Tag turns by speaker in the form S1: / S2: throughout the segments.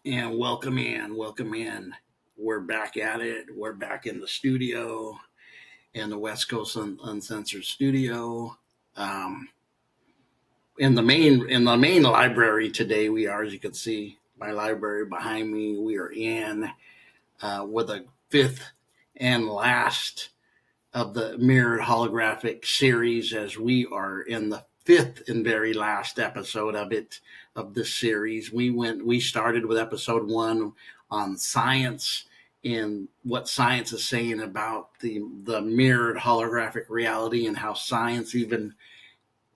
S1: And welcome in, welcome in. We're back at it. We're back in the studio, in the West Coast Uncensored studio. Um, in the main library today, we are, as you can see, my library behind me. We are in with a fifth and last of the mirrored holographic series, as we are in the fifth and very last episode of this series. We started with episode one on science and what science is saying about the mirrored holographic reality, and how science even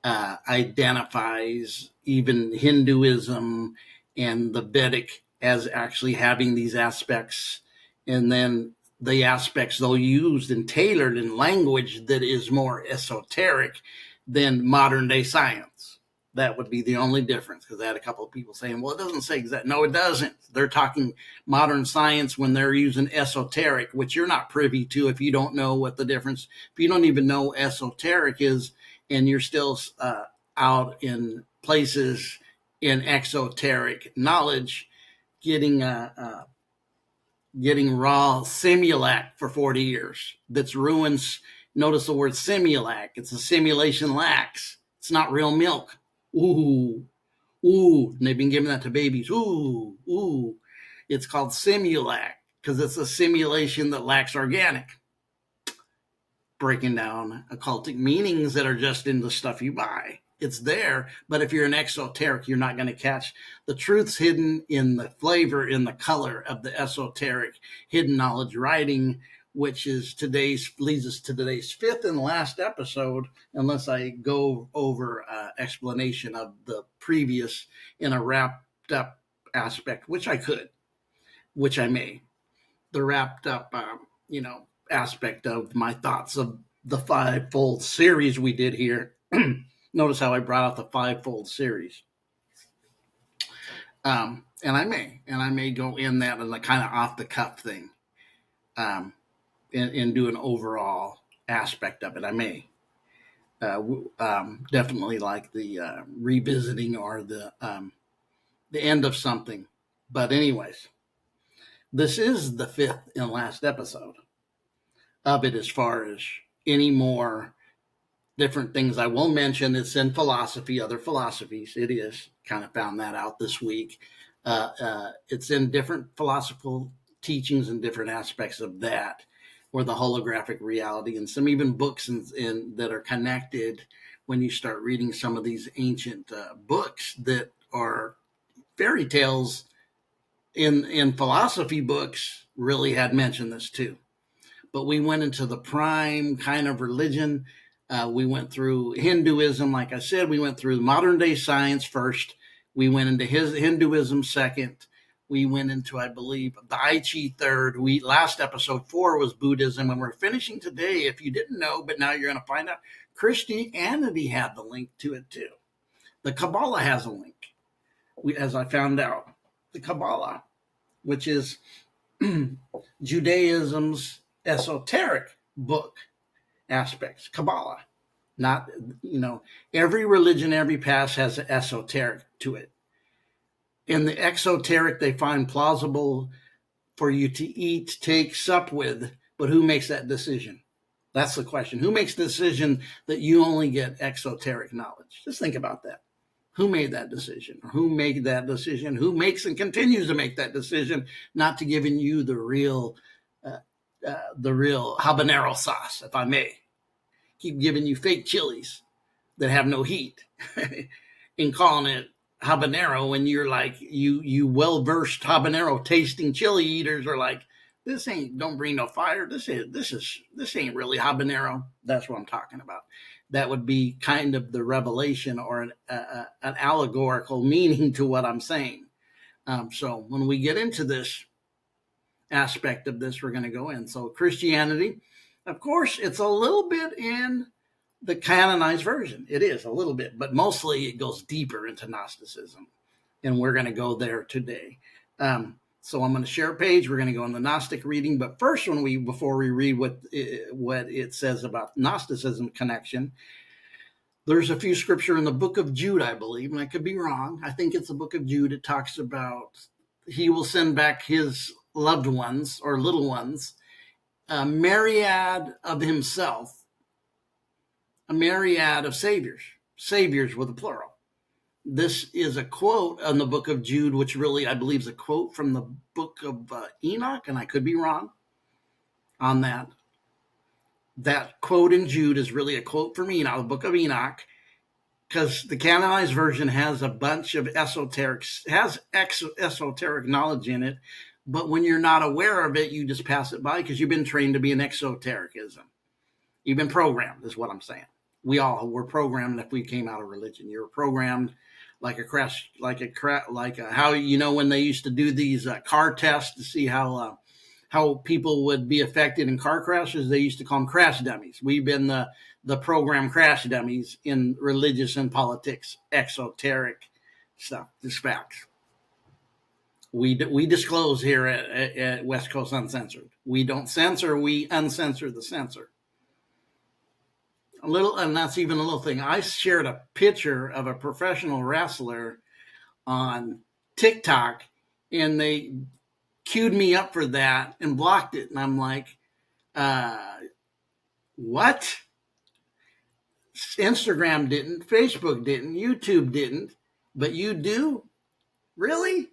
S1: identifies even Hinduism and the Vedic as actually having these aspects, and then the aspects though used and tailored in language that is more esoteric than modern day science. That would be the only difference, because I had a couple of people saying, well, it doesn't say exact. No, it doesn't. They're talking modern science when they're using esoteric, which you're not privy to if you don't know what the difference, if you don't even know esoteric is, and you're still out in places in exoteric knowledge, getting getting raw simulac for 40 years. That's ruins. Notice the word simulac. It's a simulation lax. It's not real milk. Ooh, ooh. And they've been giving that to babies. Ooh, ooh. It's called simulac because it's a simulation that lacks organic. Breaking down occultic meanings that are just in the stuff you buy. It's there, but if you're an exoteric, you're not going to catch the truths hidden in the flavor, in the color of the esoteric hidden knowledge writing, which is leads us to today's fifth and last episode, unless I go over explanation of the previous in a wrapped up aspect, which I could, which I may. The wrapped up, aspect of my thoughts of the fivefold series we did here. Notice how I brought out the fivefold series. And I may go in that in a kind of off the cuff thing, and do an overall aspect of it. I may definitely like the revisiting or the end of something. But anyways, this is the fifth and last episode of it, as far as any more different things I will mention. It's in philosophy, other philosophies. It is. Kind of found that out this week. It's in different philosophical teachings and different aspects of that, or the holographic reality, and some even books that are connected when you start reading some of these ancient books that are fairy tales in philosophy books really had mentioned this too. But we went into the prime kind of religion. We went through Hinduism, like I said. We went through modern day science first. We went into Hinduism second. We went into, I believe, the I Chi third. Last episode 4 was Buddhism, and we're finishing today. If you didn't know, but now you're going to find out, Christianity had the link to it too. The Kabbalah has a link, as I found out. The Kabbalah, which is Judaism's esoteric book aspects. Kabbalah, not, every religion, every past has an esoteric to it. In the exoteric, they find plausible for you to eat, take, sup with, but who makes that decision? That's the question. Who makes the decision that you only get exoteric knowledge? Just think about that. Who made that decision? Who made that decision? Who makes and continues to make that decision not to giving you the real habanero sauce, if I may? Keep giving you fake chilies that have no heat and calling it habanero, when you're like, you well-versed habanero tasting chili eaters are like, don't bring no fire. This ain't really habanero. That's what I'm talking about. That would be kind of the revelation or an allegorical meaning to what I'm saying. So when we get into this aspect of this, we're going to go in. So Christianity, of course, it's a little bit in the canonized version. It is a little bit, but mostly it goes deeper into Gnosticism. And we're going to go there today. So I'm going to share a page. We're going to go on the Gnostic reading. But first, before we read what it says about Gnosticism connection, there's a few scripture in the book of Jude, I believe, and I could be wrong. I think it's the book of Jude. It talks about he will send back his loved ones or little ones, a myriad of himself, a myriad of saviors with a plural. This is a quote on the book of Jude, which really I believe is a quote from the book of Enoch, and I could be wrong on that. That quote in Jude is really a quote from Enoch, the book of Enoch, because the canonized version has a bunch of esoteric knowledge in it, but when you're not aware of it, you just pass it by because you've been trained to be an exotericism. You've been programmed, is what I'm saying. We all were programmed if we came out of religion. You were programmed like how when they used to do these car tests to see how people would be affected in car crashes. They used to call them crash dummies. We've been the program crash dummies in religious and politics, exoteric stuff. Just facts. We disclose here at West Coast Uncensored. We don't censor. We uncensor the censor. And that's even a little thing. I shared a picture of a professional wrestler on TikTok, and they queued me up for that and blocked it. And I'm like, what? Instagram didn't, Facebook didn't, YouTube didn't, but you do? Really?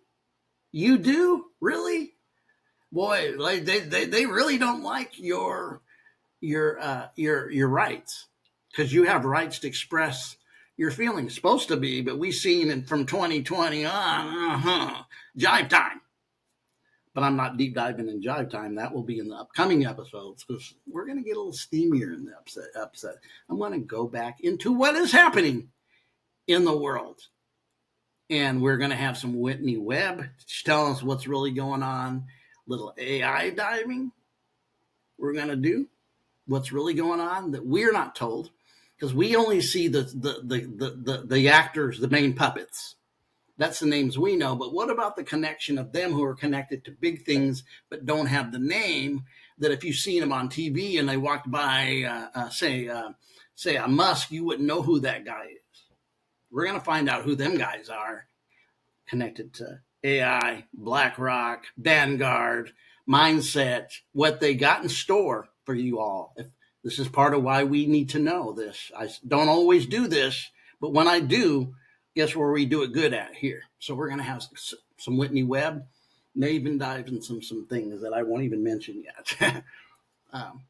S1: You do? Really? Boy, like they really don't like your rights, because you have rights to express your feelings. Supposed to be, but we've seen it from 2020 on, jive time. But I'm not deep diving in jive time. That will be in the upcoming episodes, because we're going to get a little steamier in the upset. I'm going to go back into what is happening in the world. And we're going to have some Whitney Webb telling us what's really going on. Little AI diving. We're going to do what's really going on that we're not told, because we only see the actors, the main puppets. That's the names we know. But what about the connection of them who are connected to big things but don't have the name, that if you've seen them on TV and they walked by, say a Musk, you wouldn't know who that guy is. We're going to find out who them guys are connected to AI, BlackRock, Vanguard, Mindset, what they got in store for you all. If this is part of why we need to know this. I don't always do this, but when I do, guess where we do it good at? Here. So we're going to have some Whitney Webb, may even dive in some things that I won't even mention yet.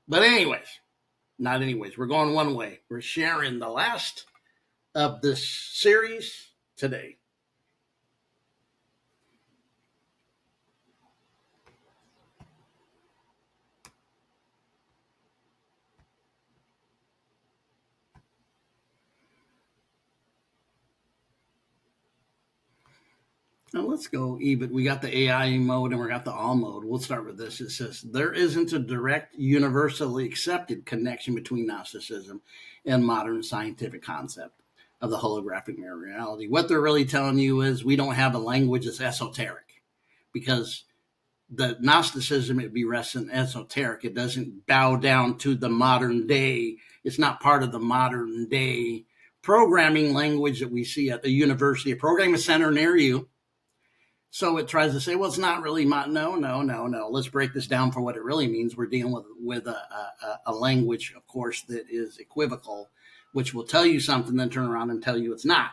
S1: But anyways, we're going one way. We're sharing the last of this series today. Now let's go even. We got the AI mode and we got the all mode. We'll start with this. It says, there isn't a direct, universally accepted connection between Gnosticism and modern scientific concept of the holographic mirror reality. What they're really telling you is we don't have a language that's esoteric, because the Gnosticism, it'd be less than esoteric. It doesn't bow down to the modern day. It's not part of the modern day programming language that we see at the university, a programming center near you. So it tries to say, well, it's not really no. Let's break this down for what it really means. We're dealing with a language, of course, that is equivocal, which will tell you something, then turn around and tell you it's not,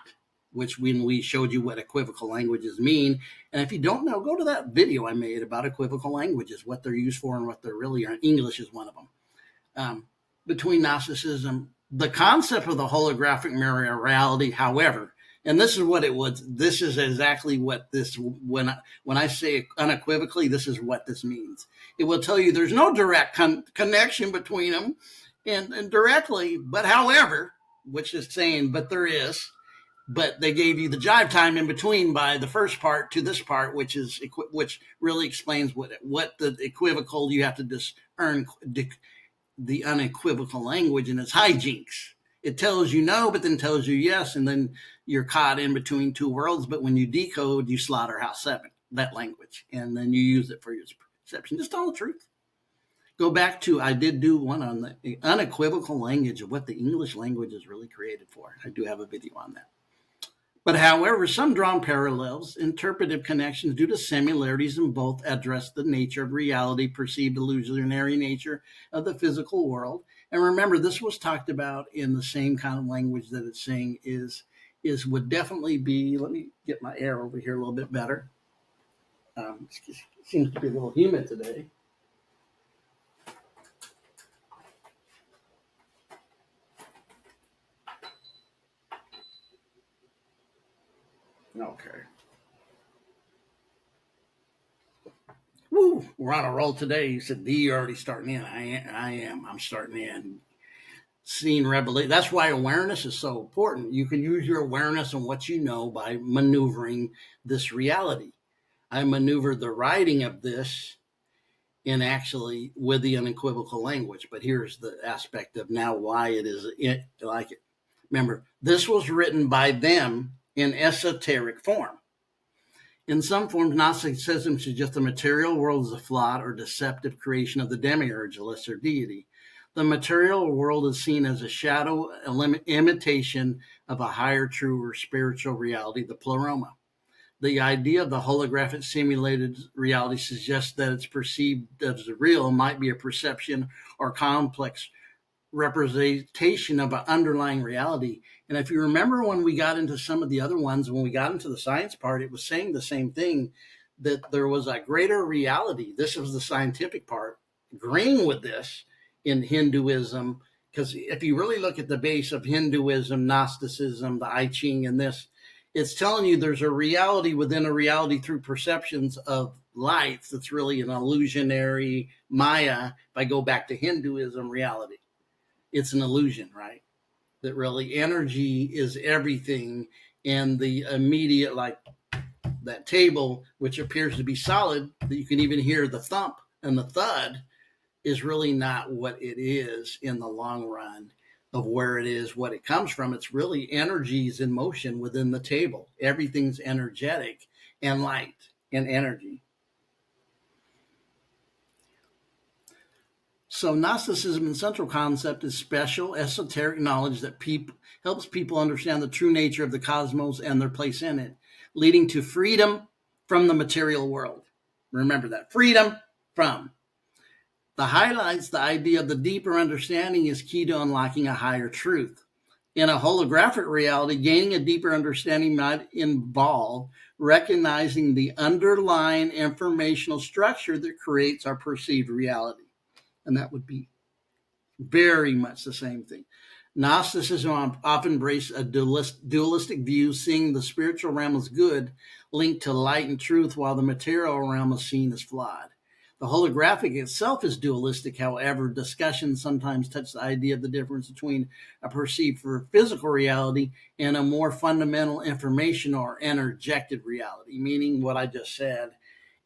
S1: which when we showed you what equivocal languages mean. And if you don't know, go to that video I made about equivocal languages, what they're used for and what they're really are. English is one of them. Between Gnosticism, the concept of the holographic mirror reality, however, and this is what it was. This is exactly what this, when I say unequivocally, this is what this means. It will tell you there's no direct connection between them and directly, but however, which is saying, but there is, but they gave you the jive time in between by the first part to this part, which really explains what the equivocal, you have to discern the unequivocal language, and it's hijinks. It tells you no, but then tells you yes, and then you're caught in between two worlds. But when you decode, you Slaughterhouse 7, that language, and then you use it for your perception. Just tell the truth. Go back to, I did do one on the unequivocal language of what the English language is really created for. I do have a video on that. But however, some drawn parallels, interpretive connections due to similarities in both address the nature of reality, perceived illusionary nature of the physical world. And remember, this was talked about in the same kind of language that it's saying is would definitely be. Let me get my air over here a little bit better. It seems to be a little humid today. Okay. Woo, we're on a roll today. You said, D, you're already starting in. I am. I'm starting in. Seeing revelation. That's why awareness is so important. You can use your awareness and what you know by maneuvering this reality. I maneuvered the writing of this in actually with the unequivocal language. But here's the aspect of now why it is like it. Remember, this was written by them in esoteric form. In some forms, Gnosticism suggests the material world is a flawed or deceptive creation of the demiurge, a lesser deity. The material world is seen as a shadow imitation of a higher, truer spiritual reality, the pleroma. The idea of the holographic simulated reality suggests that it's perceived as real might be a perception or complex representation of an underlying reality. And if you remember when we got into some of the other ones, when we got into the science part, it was saying the same thing, that there was a greater reality. This was the scientific part, agreeing with this in Hinduism, because if you really look at the base of Hinduism, Gnosticism, the I Ching, and this, it's telling you there's a reality within a reality through perceptions of lights that's really an illusionary Maya. If I go back to Hinduism, reality. It's an illusion, right? That really energy is everything, and the immediate, like that table, which appears to be solid, that you can even hear the thump and the thud, is really not what it is in the long run of where it is, what it comes from. It's really energies in motion within the table. Everything's energetic and light and energy. So Gnosticism's central concept is special esoteric knowledge that helps people understand the true nature of the cosmos and their place in it, leading to freedom from the material world. Remember that, freedom from. The highlights the idea of the deeper understanding is key to unlocking a higher truth. In a holographic reality, gaining a deeper understanding might involve recognizing the underlying informational structure that creates our perceived reality. And that would be very much the same thing. Gnosticism often embraces a dualistic view, seeing the spiritual realm as good, linked to light and truth, while the material realm is seen as flawed. The holographic itself is dualistic, however, discussions sometimes touch the idea of the difference between a perceived physical reality and a more fundamental information or energetic reality, meaning what I just said.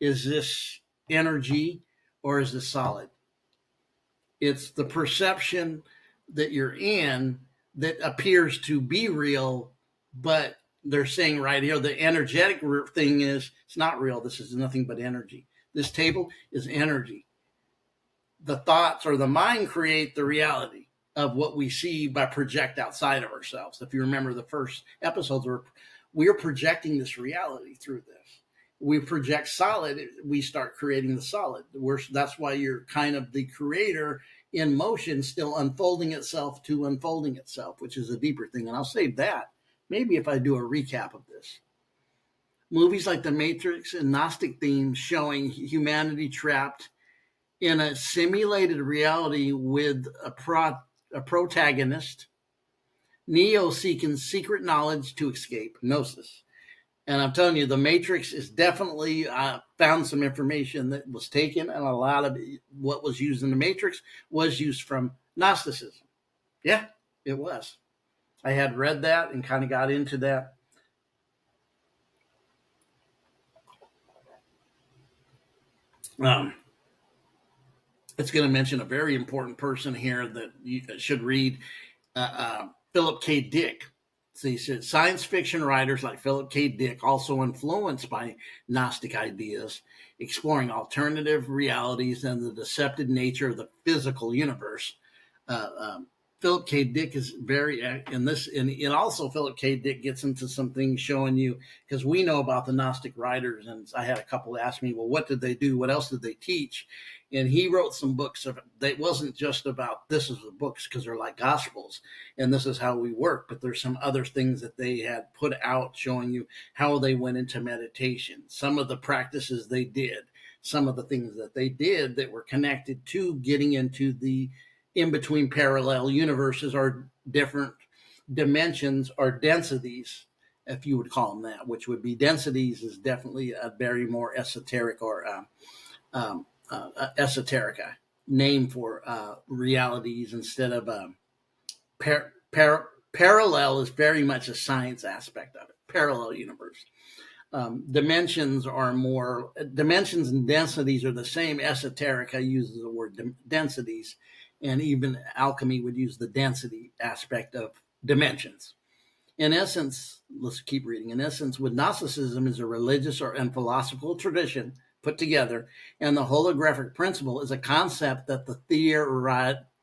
S1: Is this energy or is this solid? It's the perception that you're in that appears to be real, but they're saying right here, the energetic thing is, it's not real. This is nothing but energy. This table is energy. The thoughts or the mind create the reality of what we see by project outside of ourselves. If you remember the first episodes, we're projecting this reality through this. We project solid, we start creating the solid. That's why you're kind of the creator in motion, still unfolding itself to unfolding itself, which is a deeper thing. And I'll save that maybe if I do a recap of this. Movies like The Matrix and Gnostic themes showing humanity trapped in a simulated reality with a protagonist, Neo seeking secret knowledge to escape, Gnosis. And I'm telling you, The Matrix is definitely found some information that was taken, and a lot of what was used in The Matrix was used from Gnosticism. Yeah, it was. I had read that and kind of got into that. It's going to mention a very important person here that you should read, Philip K. Dick. So he said, science fiction writers like Philip K. Dick, also influenced by Gnostic ideas, exploring alternative realities and the deceptive nature of the physical universe. Philip K. Dick is very in this, and also Philip K. Dick gets into some things showing you, because we know about the Gnostic writers, and I had a couple ask me, well, what did they do? What else did they teach? And he wrote some books of it. It wasn't just about this is the books because they're like gospels, and this is how we work. But there's some other things that they had put out showing you how they went into meditation, some of the practices they did, some of the things that they did that were connected to getting into the in between parallel universes or different dimensions or densities, if you would call them that, which would be densities is definitely a very more esoteric or esoterica name for realities instead of parallel is very much a science aspect of it. Parallel universe. Dimensions and densities are the same. Esoterica uses the word densities, and even alchemy would use the density aspect of dimensions. In essence, let's keep reading. In essence, with Gnosticism is a religious and philosophical tradition put together, and the holographic principle is a concept that the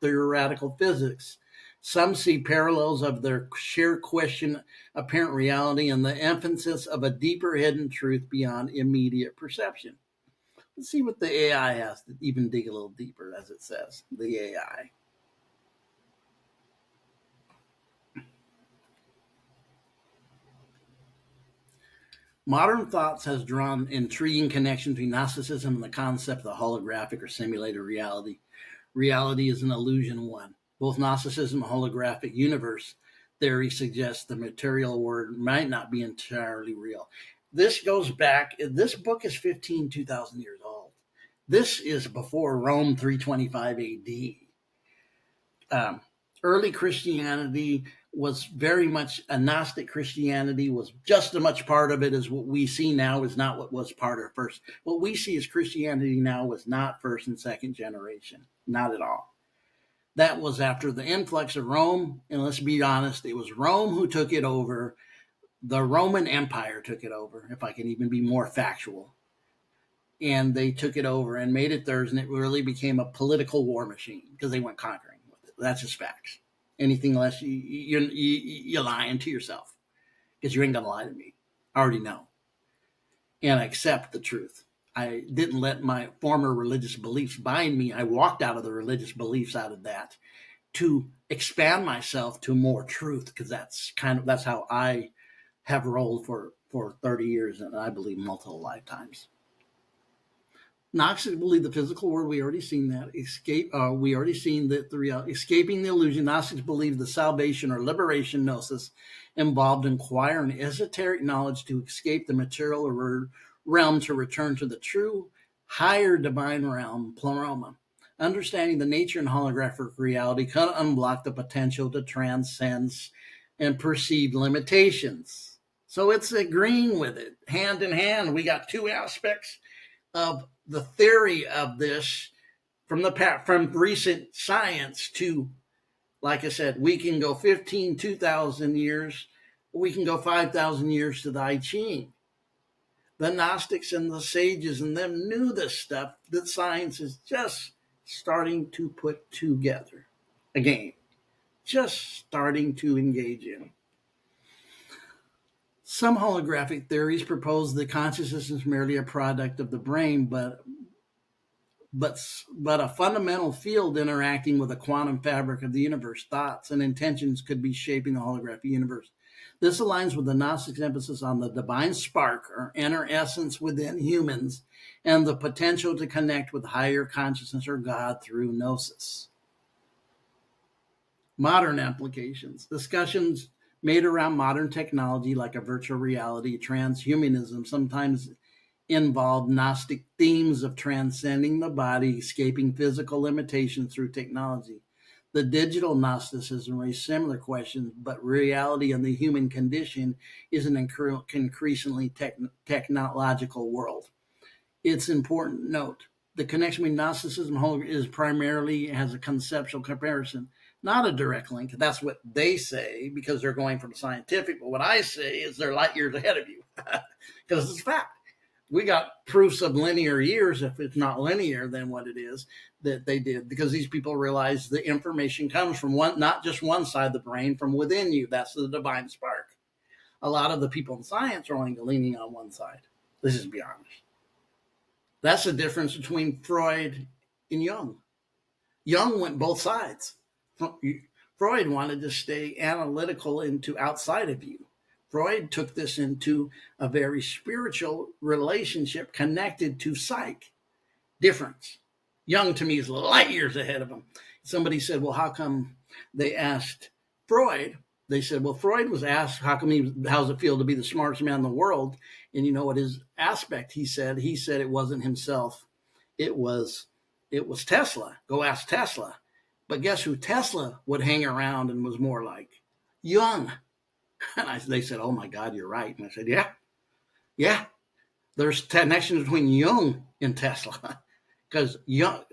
S1: theoretical physics. Some see parallels of their sheer question apparent reality and the emphasis of a deeper hidden truth beyond immediate perception. Let's see what the AI has to even dig a little deeper, as it says, the AI. Modern thoughts has drawn intriguing connections between Gnosticism and the concept of the holographic or simulated reality. Reality is an illusion one. Both Gnosticism and holographic universe theory suggests the material world might not be entirely real. This goes back, this book is 2,000 years old. This is before Rome 325 AD. Early Christianity was very much a Gnostic Christianity, was just as much part of it as what we see now is not what was part of first. What we see as Christianity now was not first and second generation, not at all. That was after the influx of Rome, and let's be honest, it was Rome who took it over. The Roman Empire took it over, if I can even be more factual. And they took it over and made it theirs, and it really became a political war machine because they went conquering with it. That's just facts. Anything less, you're lying to yourself because you ain't going to lie to me. I already know. And I accept the truth. I didn't let my former religious beliefs bind me. I walked out of the religious beliefs out of that to expand myself to more truth, because that's how I have rolled for 30 years, and I believe multiple lifetimes. Gnostics believe the physical world. We already seen that. We already seen that the reality. Escaping the illusion. Gnostics believe the salvation or liberation gnosis involved in acquiring esoteric knowledge to escape the material realm to return to the true, higher divine realm, pleroma. Understanding the nature and holographic reality can unblock the potential to transcend and perceive limitations. So it's agreeing with it, hand in hand. We got two aspects of the theory of this from recent science to, like I said, we can go 2,000 years, we can go 5,000 years to the I Ching. The Gnostics and the sages and them knew this stuff that science is just starting to put together again, just starting to engage in. Some holographic theories propose that consciousness is merely a product of the brain, but a fundamental field interacting with the quantum fabric of the universe. Thoughts and intentions could be shaping the holographic universe. This aligns with the Gnostics' emphasis on the divine spark or inner essence within humans and the potential to connect with higher consciousness or God through gnosis. Modern applications. Discussions made around modern technology like a virtual reality, transhumanism, sometimes involve Gnostic themes of transcending the body, escaping physical limitations through technology. The digital Gnosticism raised similar questions, but reality and the human condition is an increasingly technological world. It's important to note the connection between Gnosticism and is primarily has a conceptual comparison, not a direct link. That's what they say because they're going from scientific. But what I say is they're light years ahead of you because it's a fact. We got proofs of linear years, if it's not linear, than what it is that they did, because these people realize the information comes from one, not just one side of the brain, from within you. That's the divine spark. A lot of the people in science are only leaning on one side. Let's just be honest. That's the difference between Freud and Jung. Jung went both sides. Freud wanted to stay analytical into outside of you. Freud took this into a very spiritual relationship connected to psych. Difference. Jung, to me, is light years ahead of him. Somebody said, well, how come they asked Freud? They said, well, Freud was asked, how does it feel to be the smartest man in the world? And you know what his aspect, he said it wasn't himself. It was Tesla. Go ask Tesla. But guess who Tesla would hang around and was more like? Jung. And they said, oh my God, you're right. And I said, yeah. There's connection between Jung and Tesla. Because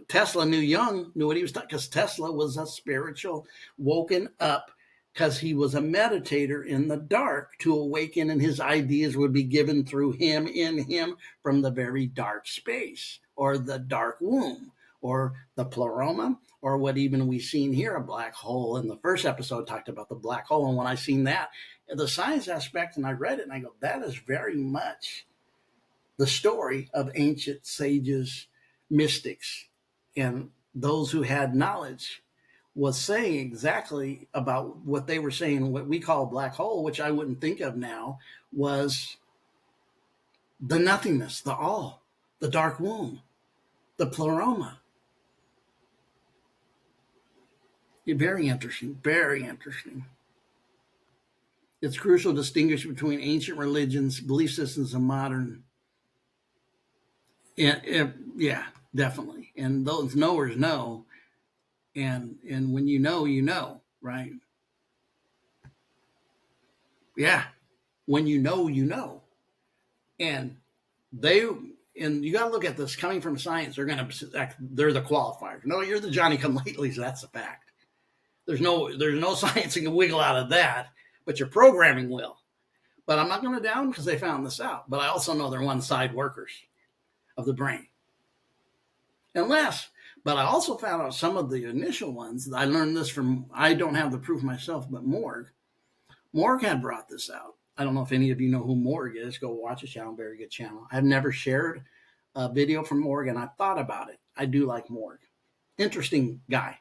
S1: Tesla knew Jung, knew what he was talking, because Tesla was a spiritual, woken up, because he was a meditator in the dark to awaken, and his ideas would be given through him, in him, from the very dark space, or the dark womb, or the pleroma, or what even we seen here, a black hole. In the first episode, talked about the black hole. And when I seen that, the science aspect, and I read it, and I go, that is very much the story of ancient sages, mystics, and those who had knowledge, was saying exactly about what they were saying. What we call black hole, which I wouldn't think of now, was the nothingness, the all, the dark womb, the pleroma. Very interesting, very interesting. It's crucial to distinguish between ancient religions, belief systems, and modern. Yeah, definitely. And those knowers know. And when you know, right? Yeah. When you know. And you got to look at this coming from science. They're the qualifiers. No, you're the Johnny come latelys. That's a fact. There's no science that can wiggle out of that, but your programming will. But I'm not going to down because they found this out. But I also know they're one-side workers of the brain. But I also found out some of the initial ones. I learned this from, I don't have the proof myself, but Morg had brought this out. I don't know if any of you know who Morg is. Go watch his channel, very good channel. I've never shared a video from Morg, and I thought about it. I do like Morg. Interesting guy.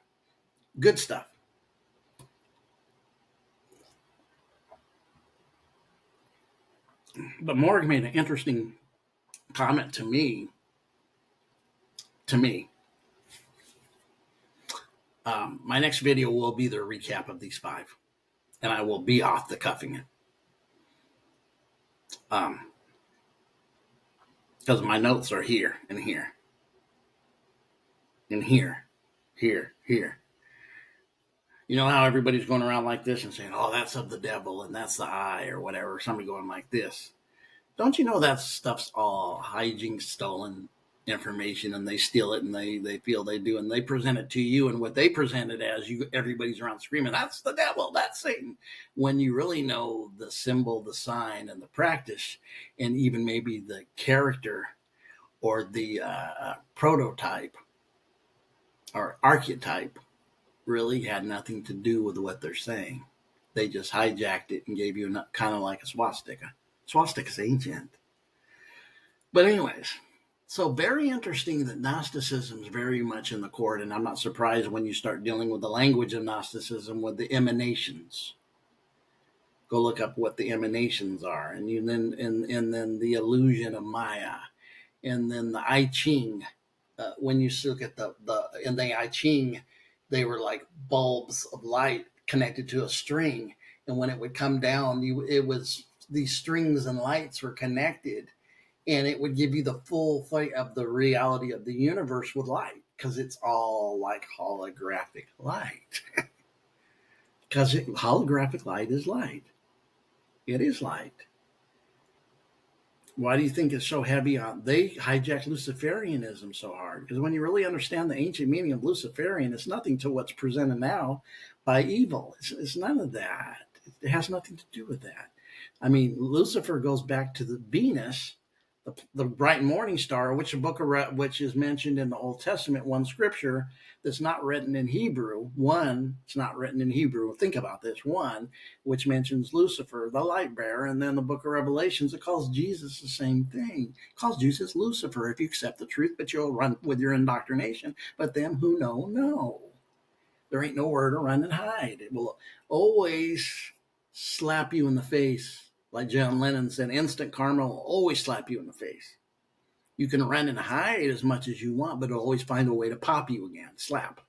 S1: Good stuff. But Morg made an interesting comment to me. My next video will be the recap of these 5, and I will be off the cuffing it. Because my notes are here and here. And here. You know how everybody's going around like this and saying, oh, that's of the devil and that's the eye or whatever. Somebody going like this. Don't you know that stuff's all hijinks, stolen information, and they steal it and they feel they do, and they present it to you, and what they present it as, everybody's around screaming, that's the devil, that's Satan. When you really know the symbol, the sign, and the practice, and even maybe the character or the prototype or archetype really had nothing to do with what they're saying. They just hijacked it and gave you kind of like a swastika. Swastika's ancient. But anyways, so very interesting that Gnosticism is very much in the court, and I'm not surprised when you start dealing with the language of Gnosticism with the emanations. Go look up what the emanations are, and then the illusion of Maya, and then the I Ching. When you look at in the I Ching, they were like bulbs of light connected to a string, and when it would come down, it was these strings and lights were connected, and it would give you the full fight of the reality of the universe with light, because it's all like holographic light. Because holographic light is light. It is light. Why do you think it's so heavy on? They hijacked Luciferianism so hard, because when you really understand the ancient meaning of Luciferian, it's nothing to what's presented now by evil. It's none of that. It has nothing to do with that. I mean, Lucifer goes back to the Venus, the bright morning star, which which is mentioned in the Old Testament, one scripture that's not written in Hebrew. One, it's not written in Hebrew. Think about this. One, which mentions Lucifer, the light bearer, and then the book of Revelations, it calls Jesus the same thing. It calls Jesus Lucifer if you accept the truth, but you'll run with your indoctrination. But them who know. There ain't nowhere to run and hide. It will always slap you in the face. Like John Lennon said, instant karma will always slap you in the face. You can run and hide as much as you want, but it'll always find a way to pop you again. Slap.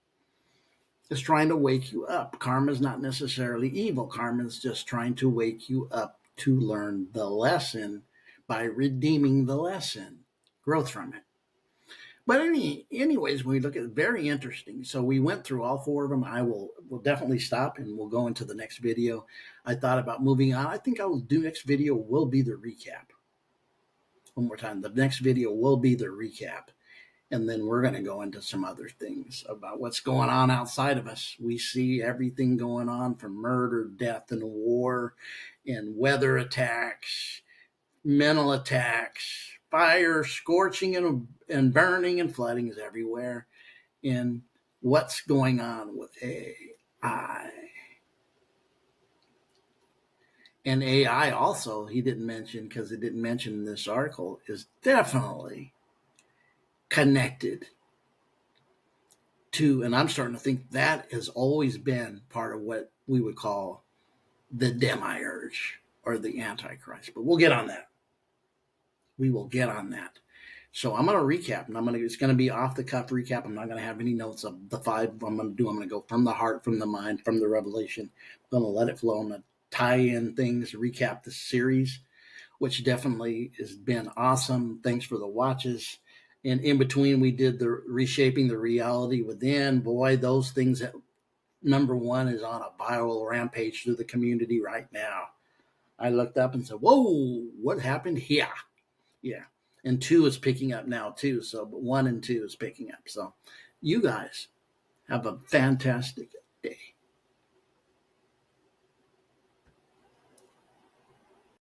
S1: It's trying to wake you up. Karma is not necessarily evil. Karma is just trying to wake you up to learn the lesson by redeeming the lesson. Growth from it. But anyways, when we look at it, very interesting. So we went through all four of them. We'll definitely stop and we'll go into the next video. I thought about moving on. I think I will do next video will be the recap. One more time. The next video will be the recap. And then we're going to go into some other things about what's going on outside of us. We see everything going on from murder, death, and war, and weather attacks, mental attacks, fire, scorching and burning and flooding is everywhere. And what's going on with AI? And AI also, he didn't mention, because it didn't mention in this article, is definitely connected to, and I'm starting to think that has always been part of what we would call the demiurge or the Antichrist. But we'll get on that. We will get on that. So I'm going to recap, and it's going to be off the cuff recap. I'm not going to have any notes of the five I'm going to do. I'm going to go from the heart, from the mind, from the revelation. I'm going to let it flow. I'm going to tie in things, recap the series, which definitely has been awesome. Thanks for the watches. And in between, we did the reshaping the reality within. Boy, those things that number one is on a viral rampage through the community right now. I looked up and said, whoa, what happened here? Yeah. And 2 is picking up now too. So, but 1 and 2 is picking up. So you guys have a fantastic day.